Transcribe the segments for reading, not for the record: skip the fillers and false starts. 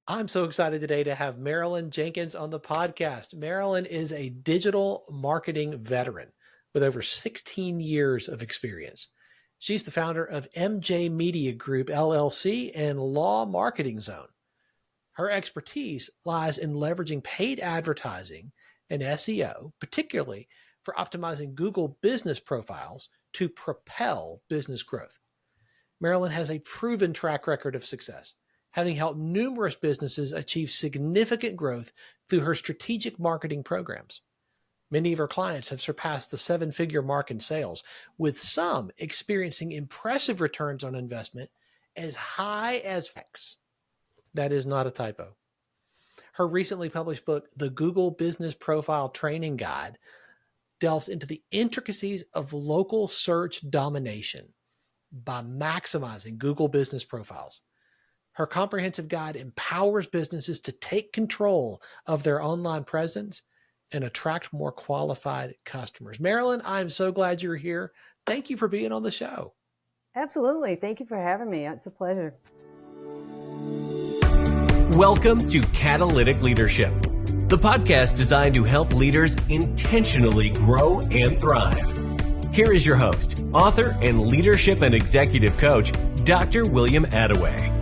I'm so excited today to have Marilyn Jenkins on the podcast. Marilyn is a digital marketing veteran with over 16 years of experience. She's the founder of MJ Media Group, LLC, and Law Marketing Zone. Her expertise lies in leveraging paid advertising and SEO, particularly for optimizing Google business profiles to propel business growth. Marilyn has a proven track record of success, having helped numerous businesses achieve significant growth through her strategic marketing programs. Many of her clients have surpassed the seven-figure mark in sales, with some experiencing impressive returns on investment as high as X. That is not a typo. Her recently published book, The Google Business Profile Training Guide, delves into the intricacies of local search domination by maximizing Google business profiles. Her comprehensive guide empowers businesses to take control of their online presence and attract more qualified customers. Marilyn, I'm so glad you're here. Thank you for being on the show. Absolutely. Thank you for having me. It's a pleasure. Welcome to Catalytic Leadership, the podcast designed to help leaders intentionally grow and thrive. Here is your host, author, and leadership and executive coach, Dr. William Attaway.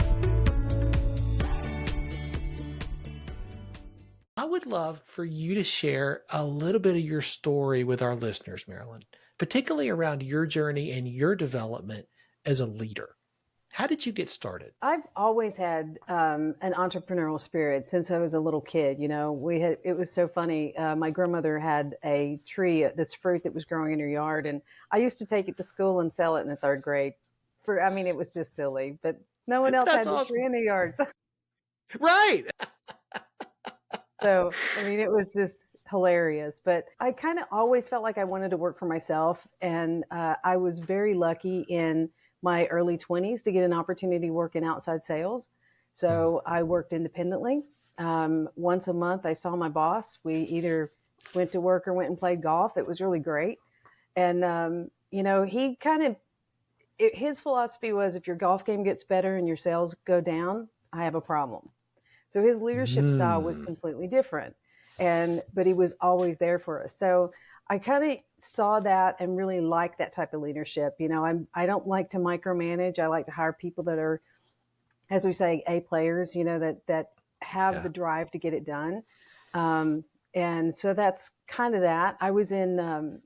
I would love for you to share a little bit of your story with our listeners, Marilyn, particularly around your journey and your development as a leader. How did you get started? I've always had an entrepreneurial spirit since I was a little kid. You know, it was so funny. My grandmother had a tree, this fruit that was growing in her yard, and I used to take it to school and sell it in the third grade. It was just silly, but no one else That's had the awesome. tree in their yard. Right. So, it was just hilarious. But I kind of always felt like I wanted to work for myself, and I was very lucky in my early 20s to get an opportunity to work in outside sales. So I worked independently. Once a month, I saw my boss. We either went to work or went and played golf. It was really great. And, he his philosophy was, if your golf game gets better and your sales go down, I have a problem. So his leadership style was completely different. But he was always there for us. So I kind of saw that and really liked that type of leadership. I don't like to micromanage. I like to hire people that are, as we say, A players, that have the drive to get it done. And so that's kind of that. I was in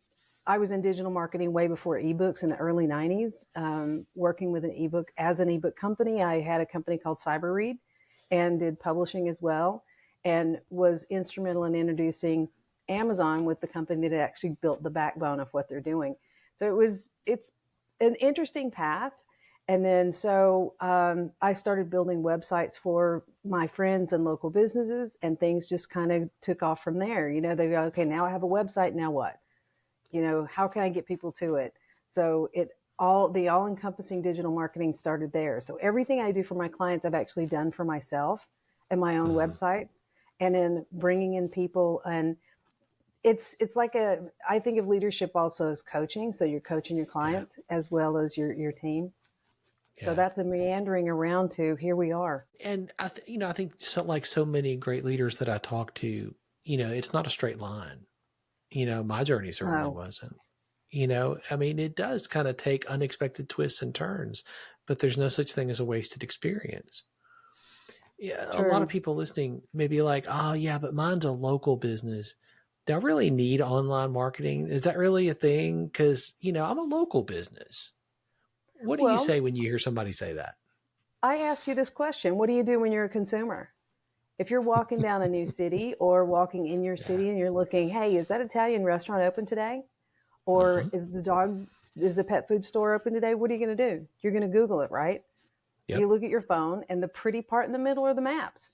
digital marketing way before ebooks in the early 90s, working with as an ebook company. I had a company called CyberRead and did publishing as well, and was instrumental in introducing Amazon with the company that actually built the backbone of what they're doing. So it's an interesting path. And then so I started building websites for my friends and local businesses, and things just kind of took off from there. They go, okay, now I have a website, now what? How can I get people to it? So the all-encompassing digital marketing started there. So everything I do for my clients, I've actually done for myself and my own website, and then bringing in people. And it's like I think of leadership also as coaching. So you're coaching your clients as well as your team. Yeah. So that's a meandering around to here we are. And I think so many great leaders that I talk to, it's not a straight line. My journey certainly wasn't. It does kind of take unexpected twists and turns, but there's no such thing as a wasted experience. Yeah, a lot of people listening may be like, oh yeah, but mine's a local business. Do I really need online marketing? Is that really a thing? Because, I'm a local business. What do you say when you hear somebody say that? I ask you this question. What do you do when you're a consumer? If you're walking down a new city or walking in your city and you're looking, hey, is that Italian restaurant open today? Or is the pet food store open today? What are you going to do? You're going to Google it, right? Yep. You look at your phone, and the pretty part in the middle are the maps.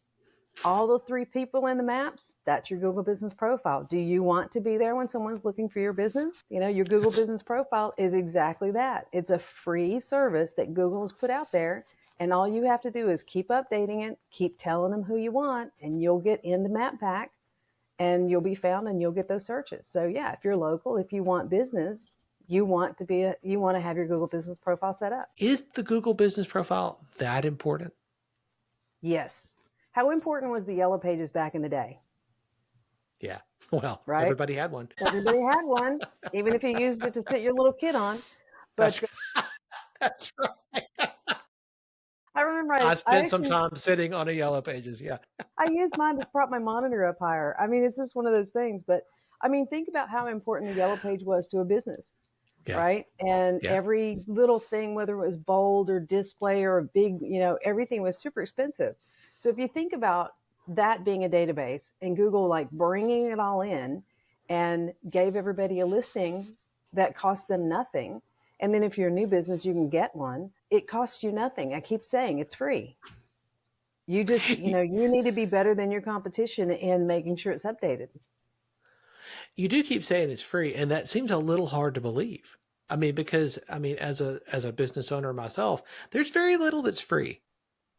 All the three people in the maps, that's your Google business profile. Do you want to be there when someone's looking for your business? Your Google business profile is exactly that. It's a free service that Google has put out there. And all you have to do is keep updating it, keep telling them who you want, and you'll get in the map pack, and you'll be found, and you'll get those searches. So yeah, if you're local, if you want business, you want to have your Google business profile set up. Is the Google business profile that important? Yes. How important was the Yellow Pages back in the day? Yeah. Well, Right? everybody had one. Everybody had one, even if you used it to sit your little kid on. But That's that's right. I remember I I spent some actually time sitting on a Yellow Pages. Yeah. I used mine to prop my monitor up higher. I mean, it's just one of those things. But I mean, think about how important the Yellow Page was to a business, Yeah. right? And Yeah. every little thing, whether it was bold or display or a big, everything was super expensive. So if you think about that being a database and Google like bringing it all in and gave everybody a listing that cost them nothing. And then if you're a new business, you can get one. It costs you nothing. I keep saying it's free. You just, you need to be better than your competition in making sure it's updated. You do keep saying it's free, and that seems a little hard to believe. I mean, because as a business owner myself, there's very little that's free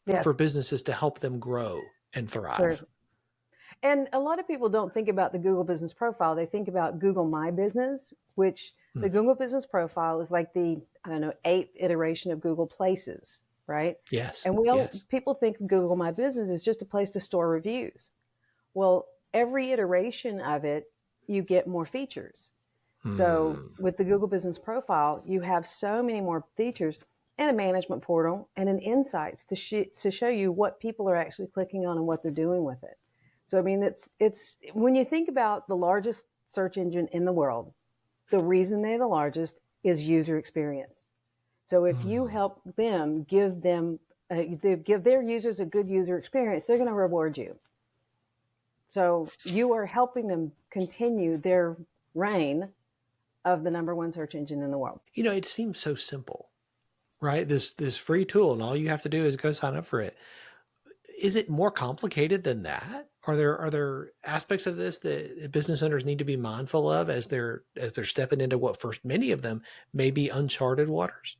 Yes, for businesses to help them grow and sure. thrive. And a lot of people don't think about the Google Business Profile. They think about Google My Business, which Hmm. the Google Business Profile is like the, I don't know, 8th iteration of Google Places, right? Yes. And Yes. people think of Google My Business is just a place to store reviews. Well, every iteration of it, you get more features. So Hmm. with the Google Business Profile, you have so many more features and a management portal and an insights to show you what people are actually clicking on and what they're doing with it. So I mean, it's when you think about the largest search engine in the world, the reason they're the largest is user experience. So if you Hmm. help them give their users a good user experience, they're going to reward you. So you are helping them continue their reign of the number one search engine in the world. It seems so simple, right? This free tool, and all you have to do is go sign up for it. Is it more complicated than that? Are there aspects of this that business owners need to be mindful of as they're stepping into what for many of them may be uncharted waters?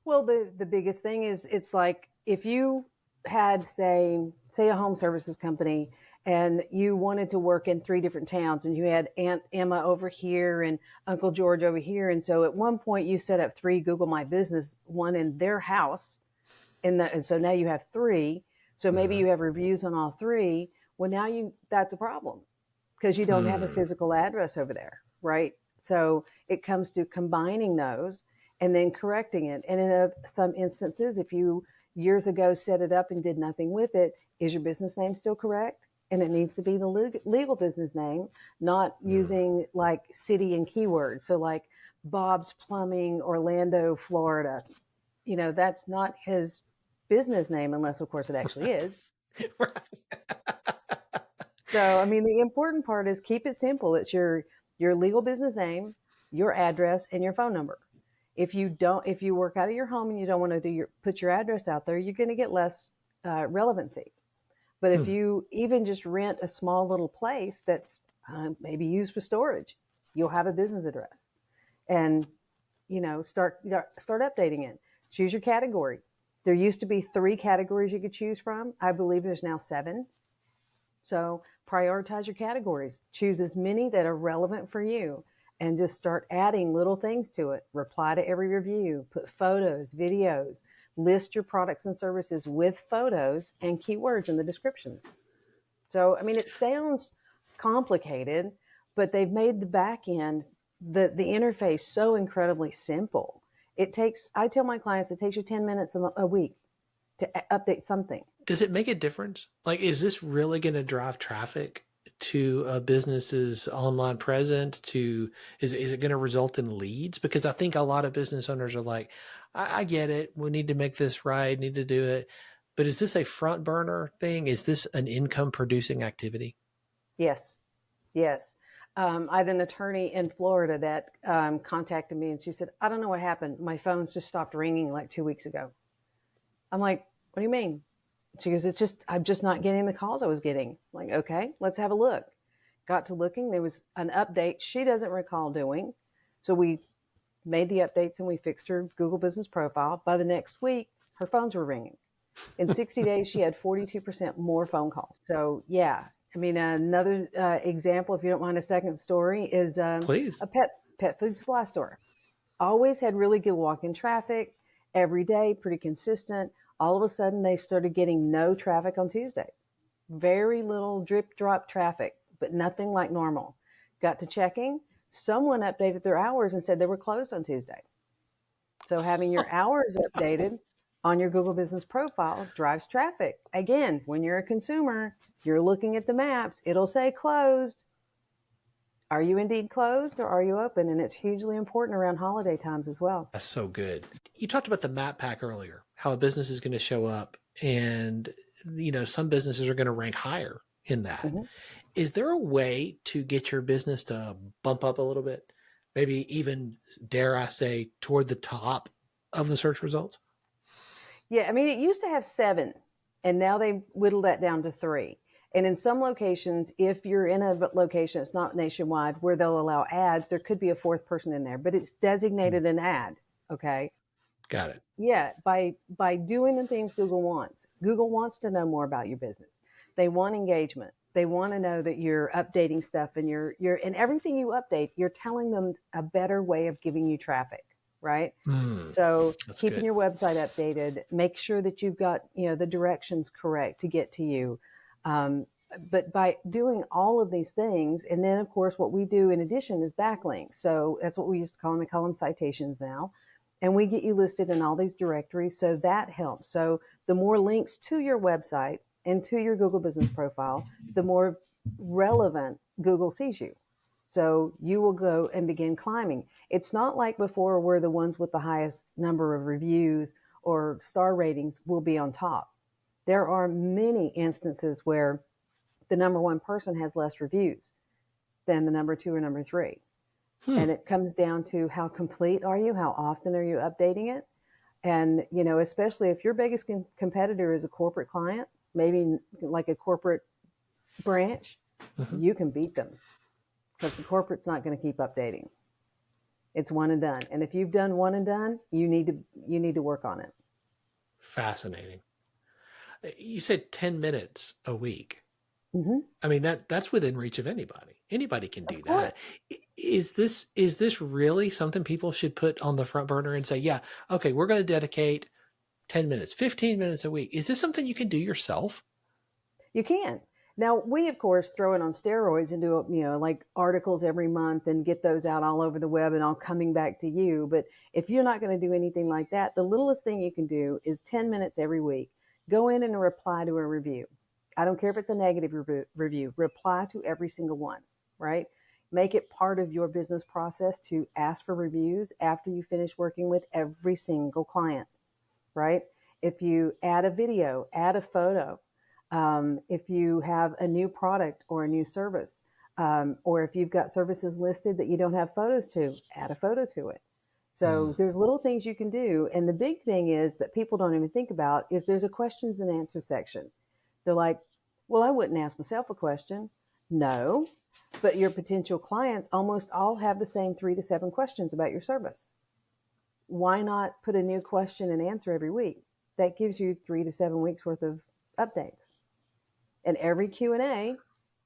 Well, the biggest thing is it's like if you had say a home services company and you wanted to work in 3 different towns and you had Aunt Emma over here and Uncle George over here, and so at one point you set up 3 Google My Business, one in their house, and so now you have 3. So maybe Hmm. you have reviews on all 3. Well, now that's a problem because you don't have a Hmm. physical address over there, right? So it comes to combining those and then correcting it. And in some instances, if you years ago set it up and did nothing with it, is your business name still correct? And it needs to be the legal business name, not Hmm. using like city and keywords. So like Bob's Plumbing, Orlando, Florida. That's not his business name unless, of course, it actually is. Right. So, I mean, the important part is keep it simple. It's your legal business name, your address, and your phone number. If you work out of your home and you don't want to put your address out there, you're going to get less relevancy. But if Hmm. you even just rent a small little place that's maybe used for storage, you'll have a business address, and start updating it. Choose your category. There used to be 3 categories you could choose from. I believe there's now 7. So prioritize your categories. Choose as many that are relevant for you and just start adding little things to it. Reply to every review, put photos, videos, list your products and services with photos and keywords in the descriptions. So, I mean, it sounds complicated, but they've made the back end, the interface so incredibly simple. I tell my clients, it takes you 10 minutes a week to update something. Does it make a difference? Like, is this really going to drive traffic to a business's online presence? Is it going to result in leads? Because I think a lot of business owners are like, I get it. We need to make this right. Need to do it. But is this a front burner thing? Is this an income producing activity? Yes, yes. I had an attorney in Florida that contacted me and she said, I don't know what happened. My phone's just stopped ringing like 2 weeks ago. I'm like, what do you mean? She goes, I'm just not getting the calls I was getting. I'm like, okay, let's have a look. Got to looking. There was an update she doesn't recall doing. So we made the updates and we fixed her Google Business Profile. By the next week, her phones were ringing. In 60 days, she had 42% more phone calls. So, yeah. I mean, another example, if you don't mind a second story, is Please. a pet food supply store. Always had really good walk-in traffic every day, pretty consistent. All of a sudden, they started getting no traffic on Tuesdays. very little drip drop traffic, but nothing like normal. Got to checking, someone updated their hours and said they were closed on Tuesday. So having your hours updated on your Google Business Profile drives traffic. Again, when you're a consumer, you're looking at the maps, it'll say closed. Are you indeed closed or are you open? And it's hugely important around holiday times as well. That's so good. You talked about the map pack earlier, how a business is going to show up, and some businesses are going to rank higher in that. Mm-hmm. Is there a way to get your business to bump up a little bit? Maybe even, dare I say, toward the top of the search results? Yeah, I mean, it used to have 7, and now they've whittled that down to 3. And in some locations, if you're in a location, it's not nationwide, where they'll allow ads, there could be a 4th person in there, but it's designated an ad. Okay. Got it. Yeah. By doing the things Google wants to know more about your business. They want engagement. They want to know that you're updating stuff, and and everything you update, you're telling them a better way of giving you traffic. Right. So keeping your website updated, make sure that you've got, the directions correct to get to you. But by doing all of these things, and then of course, what we do in addition is backlinks. So that's what we used to call them. We call them citations now. And we get you listed in all these directories. So that helps. So the more links to your website and to your Google Business Profile, the more relevant Google sees you. So you will go and begin climbing. It's not like before where the ones with the highest number of reviews or star ratings will be on top. There are many instances where the number 1 person has less reviews than the number 2 or number 3. And it comes down to how complete are you? How often are you updating it? And, especially if your biggest competitor is a corporate client, maybe like a corporate branch, you can beat them, because the corporate's not going to keep updating. It's one and done. And if you've done one and done, you need to work on it. Fascinating. You said 10 minutes a week. Mm-hmm. I mean, that's within reach of anybody. Anybody can do that. Is this really something people should put on the front burner and say, yeah, okay, we're going to dedicate 10 minutes, 15 minutes a week? Is this something you can do yourself? You can. Now, we, of course, throw it on steroids and do, like articles every month and get those out all over the web and all coming back to you. But if you're not going to do anything like that, the littlest thing you can do is 10 minutes every week. Go in and reply to a review. I don't care if it's a negative review. Reply to every single one, right? Make it part of your business process to ask for reviews after you finish working with every single client, right? If you add a video, add a photo. If you have a new product or a new service, or if you've got services listed that you don't have photos to, add a photo to it. So there's little things you can do. And the big thing is that people don't even think about is there's a questions and answers section. They're like, well, I wouldn't ask myself a question. No, but your potential clients almost all have the same 3 to 7 questions about your service. Why not put a new question and answer every week? That gives you 3 to 7 weeks worth of updates. And every Q&A,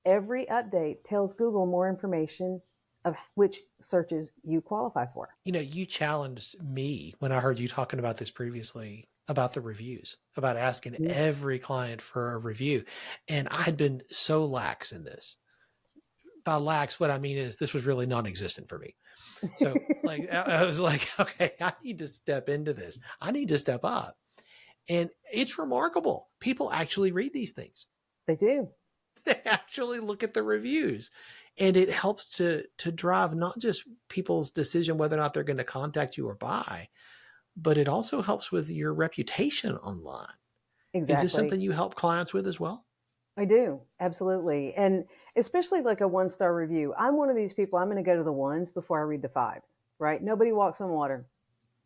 every update tells Google more information of which searches you qualify for. You challenged me when I heard you talking about this previously, about the reviews, about asking every client for a review. And I had been so lax in this. By lax, what I mean is this was really non-existent for me. So I was like, okay, I need to step into this. I need to step up. And it's remarkable. People actually read these things. They do. They actually look at the reviews. And it helps to drive not just people's decision whether or not they're going to contact you or buy, but it also helps with your reputation online. Exactly. Is this something you help clients with as well? I do. Absolutely. And especially like a 1-star review. I'm one of these people, I'm going to go to the 1s before I read the 5s, right? Nobody walks on water.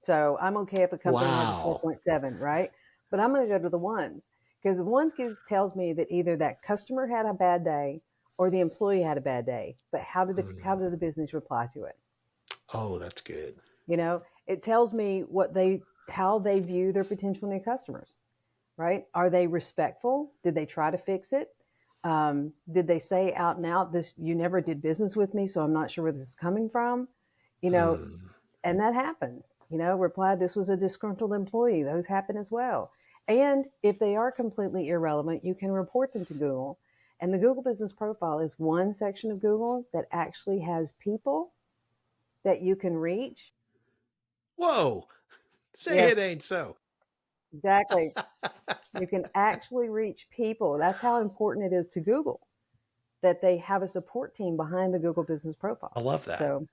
So I'm okay if it comes in as a 4.7, right? But I'm going to go to the 1s, because the 1s tells me that either that customer had a bad day or the employee had a bad day, but how did the business reply to it? Oh, that's good. It tells me how they view their potential new customers, right? Are they respectful? Did they try to fix it? Did they say out and out, you never did business with me, so I'm not sure where this is coming from? And that happens. Reply, this was a disgruntled employee. Those happen as well. And if they are completely irrelevant, you can report them to Google. And the Google Business Profile is one section of Google that actually has people that you can reach. Whoa, say Yes, it ain't so. exactly. You can actually reach people. That's how important it is to Google that they have a support team behind the Google Business I Profile. love that. So,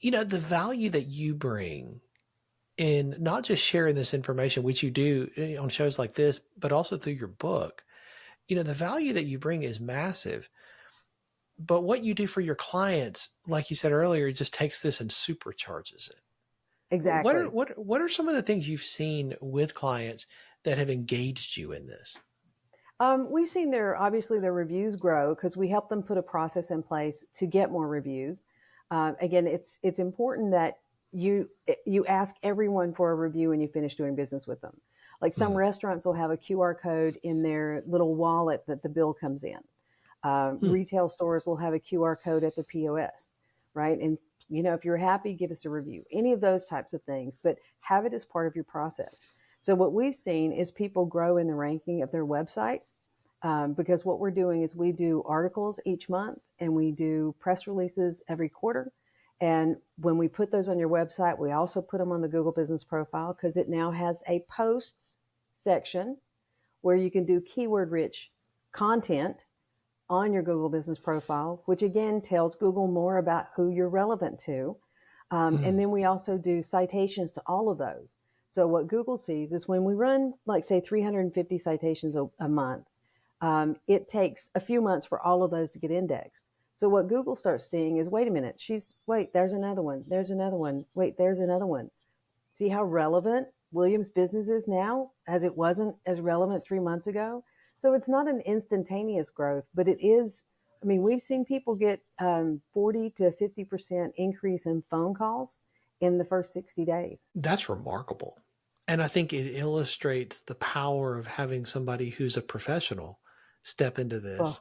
The value that you bring in not just sharing this information, which you do on shows like this, but also through your book, the value that you bring is massive. But what you do for your clients, like you said earlier, just takes this and supercharges it. What are exactly. what are some of the things you've seen with clients that have engaged you in this? We've seen obviously their reviews grow because we help them put a process in place to get more reviews. Again, it's important that you ask everyone for a review when you finish doing business with them. Like some Mm, restaurants will have a QR code in their little wallet that the bill comes in. mm, Retail stores will have a QR code at the POS, right? And if you're happy, give us a review. Any of those types of things, but have it as part of your process. So what we've seen is people grow in the ranking of their website because what we're doing is we do articles each month and we do press releases every quarter. And when we put those on your website, we also put them on the Google Business Profile because it now has a posts section where you can do keyword rich content on your Google Business Profile, which again tells Google more about who you're relevant to. And mm, then we also do citations to all of those. So what Google sees is when we run, like say 350 citations a month, it takes a few months for all of those to get indexed. So what Google starts seeing is, wait a minute, wait, there's another one, there's another one, wait, there's another one. See how relevant Williams business is now as it wasn't as relevant 3 months ago? So it's not an instantaneous growth, but it is. I mean, we've seen people get 40 to 50% increase in phone calls in the first 60 days. that's remarkable. And I think it illustrates the power of having somebody who's a professional step into this Well,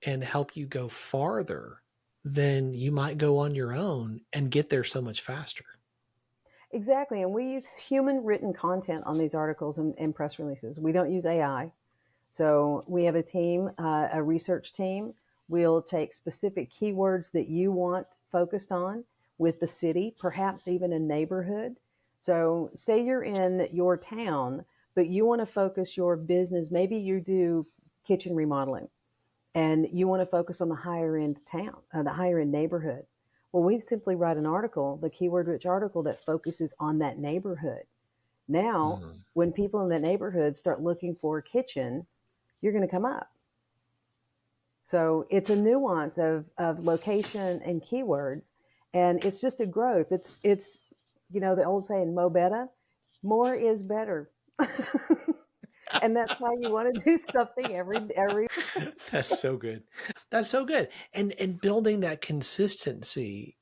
and help you go farther than you might go on your own and get there so much faster. exactly. And we use human written content on these articles and press releases. We don't use AI. So we have a team, a research team. We'll take specific keywords that you want focused on with the city, perhaps even a neighborhood. So say you're in your town, but you want to focus your business. Maybe you do kitchen remodeling and you want to focus on the higher end town, the higher end neighborhood. Well, we simply write an article, the keyword rich article that focuses on that neighborhood. Now, Mm. when people in that neighborhood start looking for a kitchen, you're going to come up. So it's a nuance of location and keywords, and it's just a growth. It's the old saying, "Mo better," more is better, and that's why you want to do something every. That's so good. That's so good. And building that consistency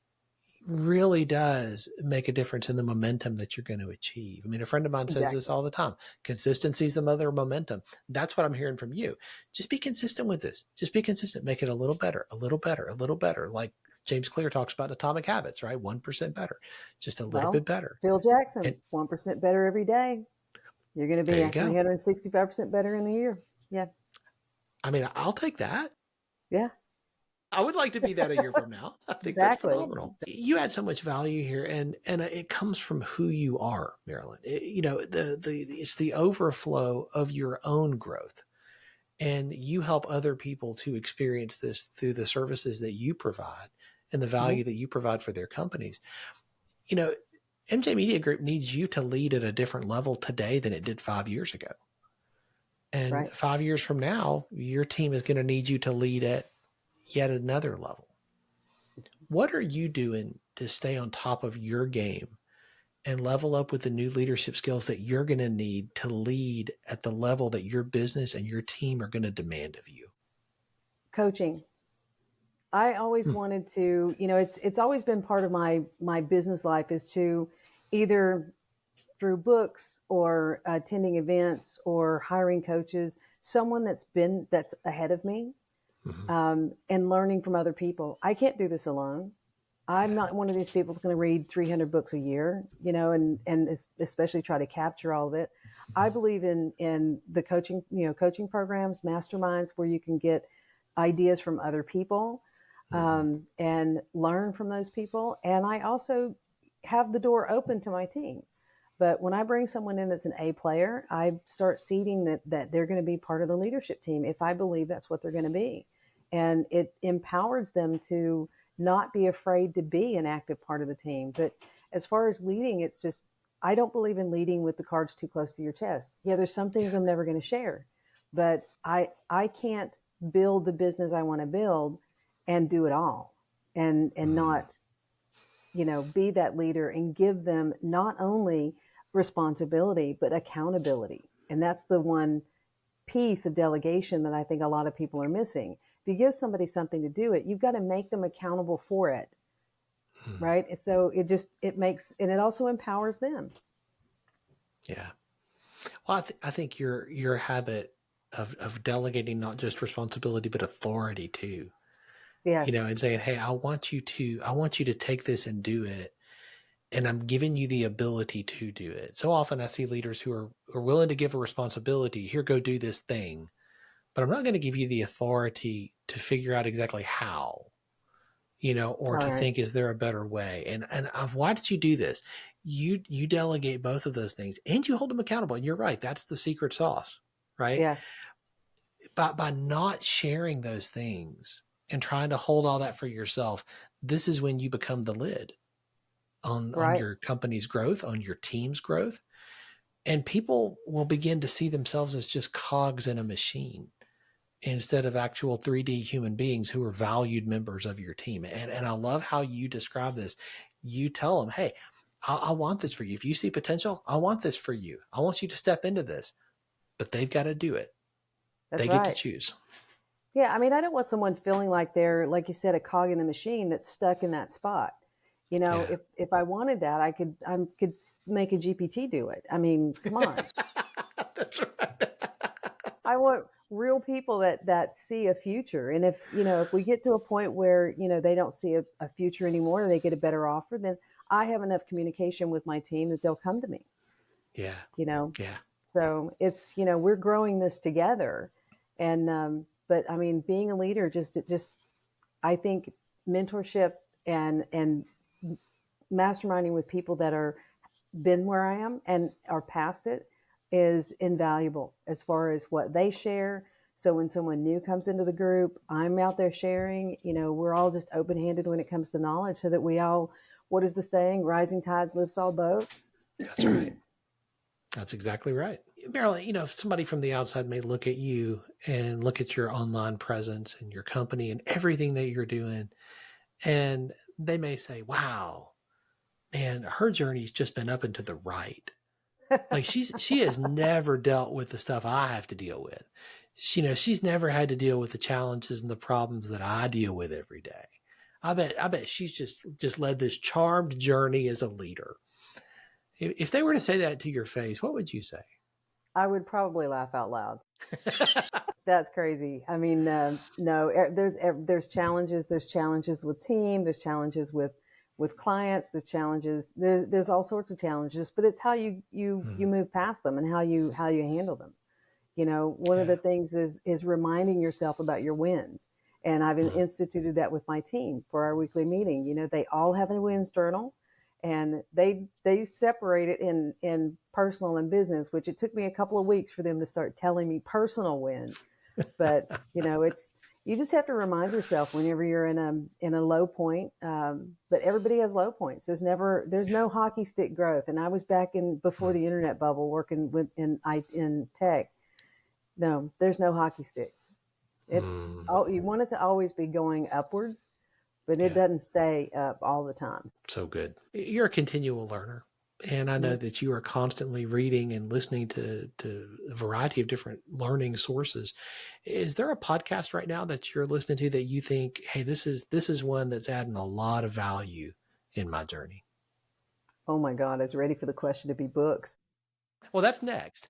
really does make a difference in the momentum that you're going to achieve. I mean, a friend of mine says this Exactly. all the time. Consistency is the mother of momentum. That's what I'm hearing from you. Just be consistent with this. Just be consistent. Make it a little better, a little better, a little better. Like James Clear talks about atomic habits, right? 1% better, just a little bit Well, better. Phil Jackson, And 1% better every day. You're going to be there you at go. 365% better in the year. Yeah, I mean, I'll take that. yeah, I would like to be that a year from now. I think that's exactly. phenomenal. You add so much value here, and it comes from who you are, Marilyn. It's the overflow of your own growth, and you help other people to experience this through the services that you provide and the Hmm. value that you provide for their companies. You know, MJ Media Group needs you to lead at a different level today than it did 5 years ago. And Right. 5 years from now, your team is going to need you to lead at yet another level. What are you doing to stay on top of your game and level up with the new leadership skills that you're going to need to lead at the level that your business and your team are going to demand of you? Coaching. I always Hmm. wanted to, it's always been part of my business life is to either through books or attending events or hiring coaches, someone that's ahead of me, Hmm. and learning from other people. I can't do this alone. I'm Yeah. not one of these people that's going to read 300 books a year, and especially try to capture all of it. I believe in the coaching, coaching programs, masterminds, where you can get ideas from other people, Mhm. and learn from those people. And I also have the door open to my team. But when I bring someone in that's an A player, I start seeding that they're going to be part of the leadership team if I believe that's what they're going to be. And it empowers them to not be afraid to be an active part of the team. But as far as leading, it's just, I don't believe in leading with the cards too close to your chest. Yeah, there's some things Yeah. I'm never going to share, but I can't build the business I want to build and do it all, and Mhm. not, be that leader and give them not only responsibility, but accountability. And that's the one piece of delegation that I think a lot of people are missing. If you give somebody something to do it, you've got to make them accountable for it, Mhm. right? And so it makes, and it also empowers them. Yeah. Well, I think your habit of delegating not just responsibility but authority too, Yes, and saying, "Hey, I want you to take this and do it, and I'm giving you the ability to do it." So often I see leaders who are willing to give a responsibility, "Here, go do this thing," but I'm not going to give you the authority to figure out exactly how, or all to right, think, is there a better way? And why did you do this? You delegate both of those things, and you hold them accountable. And you're right, that's the secret sauce, right? yes, By not sharing those things and trying to hold all that for yourself, this is when you become the lid on right. your company's growth, on your team's growth, and people will begin to see themselves as just cogs in a machine instead of actual 3D human beings who are valued members of your team. And I love how you describe this. You tell them, "Hey, I want this for you. If you see potential, I want this for you. I want you to step into this," but they've got to do it. That's They get to right. choose. Yeah, I mean, I don't want someone feeling like they're, like you said, a cog in the machine that's stuck in that spot. Yeah. If I wanted that, I could make a GPT do it. I mean, come on. That's right. I want real people that see a future. And if we get to a point where, they don't see a future anymore, or they get a better offer, then I have enough communication with my team that they'll come to me, Yeah. you know. Yeah. So it's, we're growing this together. And but I mean, being a leader, just I think mentorship and masterminding with people that are been where I am and are past it is invaluable as far as what they share. So when someone new comes into the group, I'm out there sharing. We're all just open handed when it comes to knowledge, so that we all, what is the saying? Rising tide lifts all boats. That's right. That's exactly right. Marilyn, if somebody from the outside may look at you and look at your online presence and your company and everything that you're doing, and they may say, "Wow, man, her journey's just been up and to the right. Like she has never dealt with the stuff I have to deal with. She's never had to deal with the challenges and the problems that I deal with every day. I bet she's just led this charmed journey as a leader." If they were to say that to your face, what would you say? I would probably laugh out loud. That's crazy. I mean, no, there's challenges. There's challenges with team. There's challenges with clients. There's challenges. There's all sorts of challenges. But it's how you Hmm. move past them and how you handle them. One of Yeah. the things is reminding yourself about your wins. And I've Hmm. instituted that with my team for our weekly meeting. They all have a wins journal, and they separate it in personal and business, which it took me a couple of weeks for them to start telling me personal wins. But it's, you just have to remind yourself whenever you're in a low point. But everybody has low points. There's Yeah. no hockey stick growth. And I was back in before Hmm. the internet bubble working in tech. No, there's no hockey stick. It's, Hmm. oh, you want it to always be going upwards, but it Yeah. doesn't stay up all the time. So good. You're a continual learner. And I know Mhm. that you are constantly reading and listening to a variety of different learning sources. Is there a podcast right now that you're listening to that you think, "Hey, this is one that's adding a lot of value in my journey"? Oh my God, I was ready for the question to be books. Well, that's next.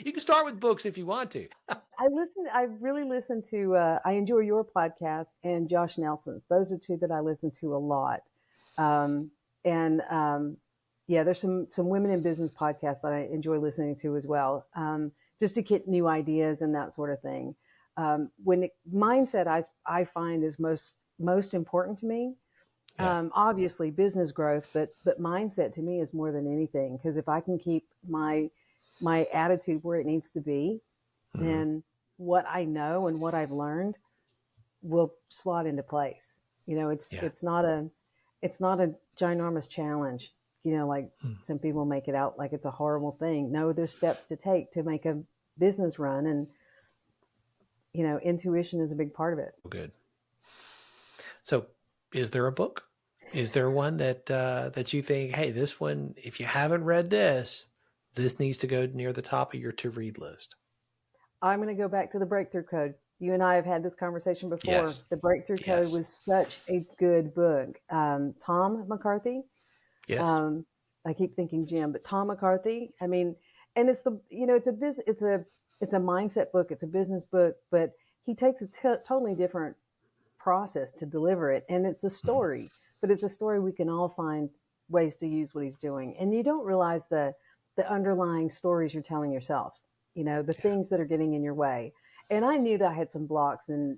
You can start with books if you want to. I really listen to, I enjoy your podcast and Josh Nelson's. Those are two that I listen to a lot. Um, and yeah, there's some women in business podcasts that I enjoy listening to as well, just to get new ideas and that sort of thing. Mindset, I find is most important to me. Yeah. Obviously business growth, but mindset to me is more than anything. Because if I can keep my attitude where it needs to be, then what I know and what I've learned will slot into place. Yeah. It's not a ginormous challenge. Like some people make it out like it's a horrible thing. No, there's steps to take to make a business run, and intuition is a big part of it. Good. So, is there a book? Is there one that you think, hey, this one, if you haven't read this, this needs to go near the top of your to read list? I'm going to go back to the Breakthrough Code. You and I have had this conversation before. Yes. The Breakthrough Code was such a good book. Tom McCarthy. Yes. I keep thinking Jim, but Tom McCarthy. I mean, and it's a mindset book. It's a business book, but he takes a totally different process to deliver it. And it's a story, but it's a story we can all find ways to use what he's doing. And you don't realize the underlying stories you're telling yourself, the things that are getting in your way. And I knew that I had some blocks and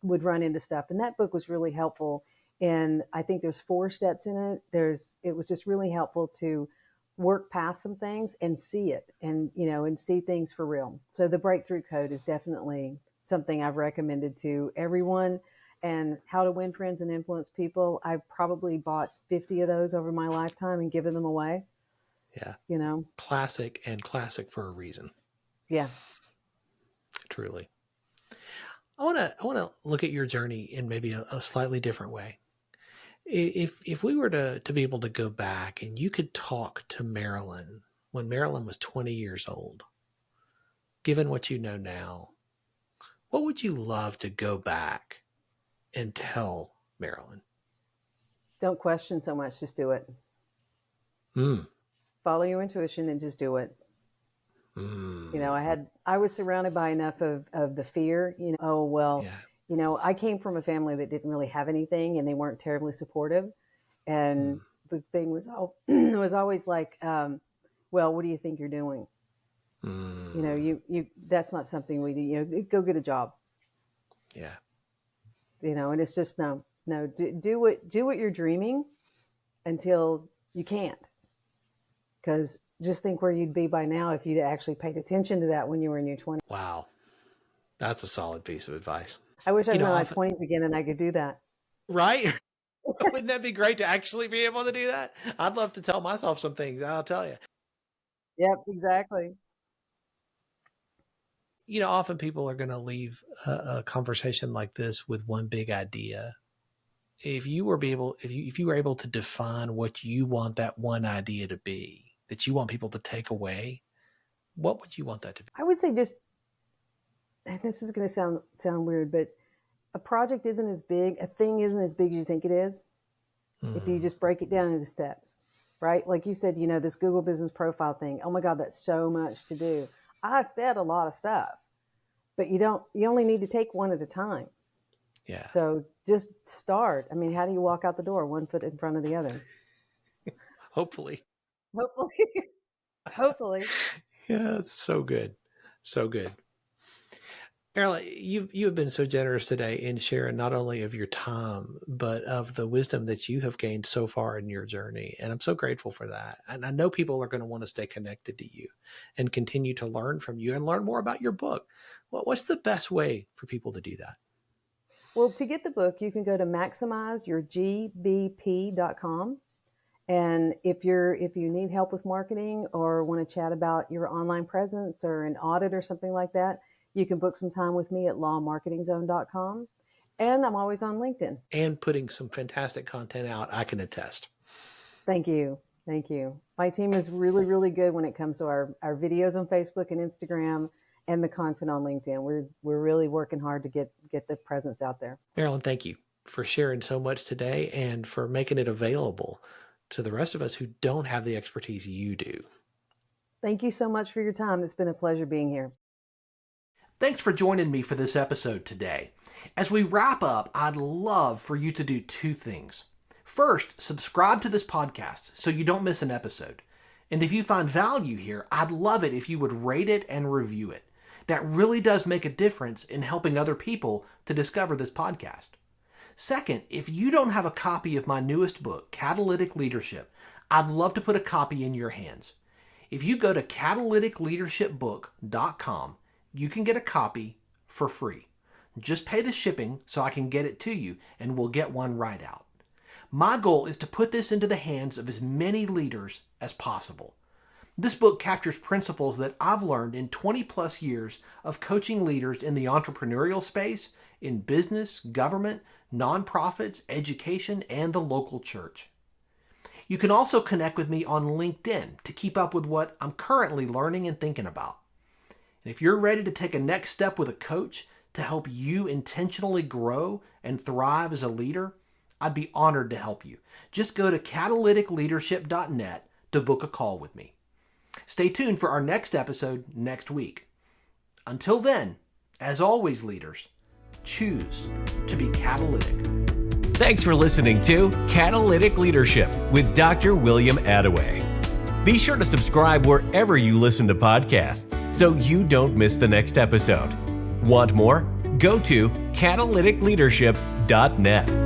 would run into stuff. And that book was really helpful. And I think there's 4 steps in it. It was just really helpful to work past some things and see it and see things for real. So the Breakthrough Code is definitely something I've recommended to everyone. And How to Win Friends and Influence People. I've probably bought 50 of those over my lifetime and given them away. Yeah. Classic for a reason. Yeah. Truly. I want to look at your journey in maybe a slightly different way. If we were to be able to go back and you could talk to Marilyn when Marilyn was 20 years old, given what you know now, what would you love to go back and tell Marilyn? Don't question so much. Just do it. Follow your intuition and just do it. I was surrounded by enough of the fear, I came from a family that didn't really have anything and they weren't terribly supportive. And the thing was, it was always like, well, what do you think you're doing? That's not something we do, go get a job. Yeah. And it's just, no, do what you're dreaming until you can't. Because just think where you'd be by now if you'd actually paid attention to that when you were in your 20s. Wow. That's a solid piece of advice. I wish I was in my 20s again and I could do that. Right? Wouldn't that be great to actually be able to do that? I'd love to tell myself some things, I'll tell you. Yep, exactly. Often people are going to leave a conversation like this with one big idea. If you were able to define what you want that one idea to be, that you want people to take away, what would you want that to be? I would say and this is going to sound weird, but a project isn't as big, a thing isn't as big as you think it is. If you just break it down into steps, right? Like you said, this Google Business Profile thing. Oh my God, that's so much to do. I said a lot of stuff, but you only need to take one at a time. Yeah. So just start. I mean, how do you walk out the door? 1 foot in front of the other. Hopefully. Hopefully. Yeah, it's so good. So good. Marilyn, you have been so generous today in sharing not only of your time, but of the wisdom that you have gained so far in your journey. And I'm so grateful for that. And I know people are going to want to stay connected to you and continue to learn from you and learn more about your book. Well, what's the best way for people to do that? Well, to get the book, you can go to maximizeyourgbp.com. And if you need help with marketing or want to chat about your online presence or an audit or something like that, you can book some time with me at lawmarketingzone.com. And I'm always on LinkedIn. And putting some fantastic content out, I can attest. Thank you. Thank you. My team is really, really good when it comes to our videos on Facebook and Instagram and the content on LinkedIn. We're really working hard to get the presence out there. Marilyn, thank you for sharing so much today and for making it available to the rest of us who don't have the expertise you do. Thank you so much for your time. It's been a pleasure being here. Thanks for joining me for this episode today. As we wrap up, I'd love for you to do two things. First, subscribe to this podcast so you don't miss an episode. And if you find value here, I'd love it if you would rate it and review it. That really does make a difference in helping other people to discover this podcast. Second, if you don't have a copy of my newest book, Catalytic Leadership, I'd love to put a copy in your hands. If you go to catalyticleadershipbook.com, you can get a copy for free. Just pay the shipping so I can get it to you, and we'll get one right out. My goal is to put this into the hands of as many leaders as possible. This book captures principles that I've learned in 20 plus years of coaching leaders in the entrepreneurial space, in business, government, nonprofits, education, and the local church. You can also connect with me on LinkedIn to keep up with what I'm currently learning and thinking about. And if you're ready to take a next step with a coach to help you intentionally grow and thrive as a leader, I'd be honored to help you. Just go to catalyticleadership.net to book a call with me. Stay tuned for our next episode next week. Until then, as always, leaders, choose to be catalytic. Thanks for listening to Catalytic Leadership with Dr. William Attaway. Be sure to subscribe wherever you listen to podcasts so you don't miss the next episode. Want more? Go to catalyticleadership.net.